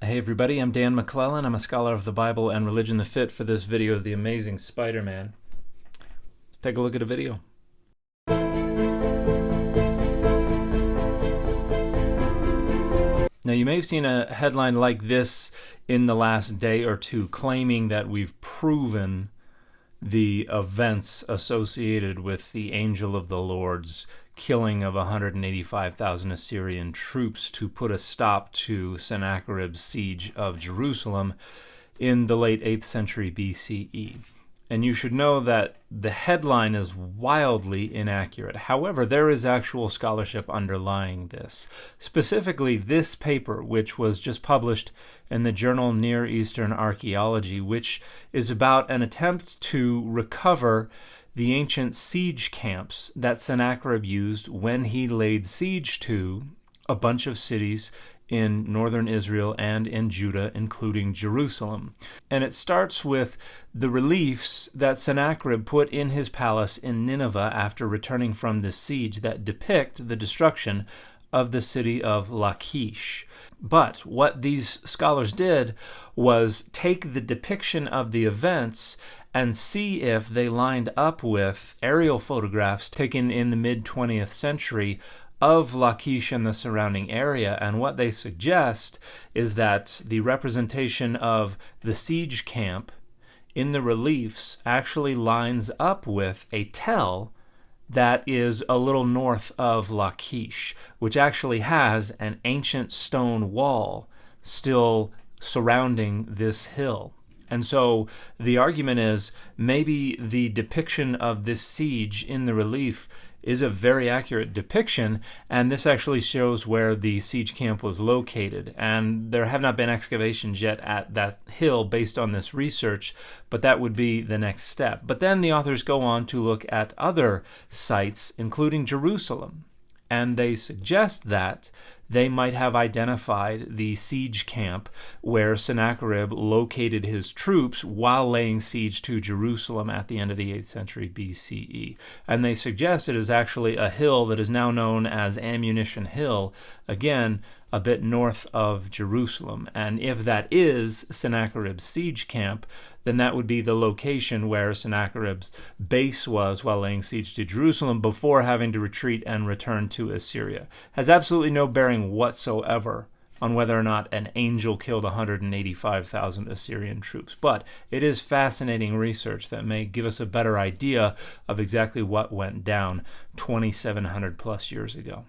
Hey everybody, I'm Dan McClellan. I'm a scholar of the Bible and religion. The fit for this video is the amazing Spider-Man. Let's take a look at a video. Now you may have seen a headline like this in the last day or two claiming that we've proven the events associated with the angel of the Lord's killing of 185,000 Assyrian troops to put a stop to Sennacherib's siege of Jerusalem in the late 8th century BCE. And you should know that the headline is wildly inaccurate. However, there is actual scholarship underlying this. Specifically, this paper, which was just published in the journal Near Eastern Archaeology, which is about an attempt to recover the ancient siege camps that Sennacherib used when he laid siege to a bunch of cities in northern Israel and in Judah, including Jerusalem. And it starts with the reliefs that Sennacherib put in his palace in Nineveh after returning from this siege that depict the destruction of the city of Lachish. But what these scholars did was take the depiction of the events and see if they lined up with aerial photographs taken in the mid-20th century of Lachish and the surrounding area. And what they suggest is that the representation of the siege camp in the reliefs actually lines up with a tell that is a little north of Lachish, which actually has an ancient stone wall still surrounding this hill. And so the argument is maybe the depiction of this siege in the relief is a very accurate depiction, and this actually shows where the siege camp was located. And there have not been excavations yet at that hill based on this research, but that would be the next step. But then the authors go on to look at other sites, including Jerusalem, and they suggest that they might have identified the siege camp where Sennacherib located his troops while laying siege to Jerusalem at the end of the 8th century BCE. And they suggest it is actually a hill that is now known as Ammunition Hill, again, a bit north of Jerusalem. And if that is Sennacherib's siege camp, then that would be the location where Sennacherib's base was while laying siege to Jerusalem before having to retreat and return to Assyria. Has absolutely no bearing whatsoever on whether or not an angel killed 185,000 Assyrian troops. But it is fascinating research that may give us a better idea of exactly what went down 2,700 plus years ago.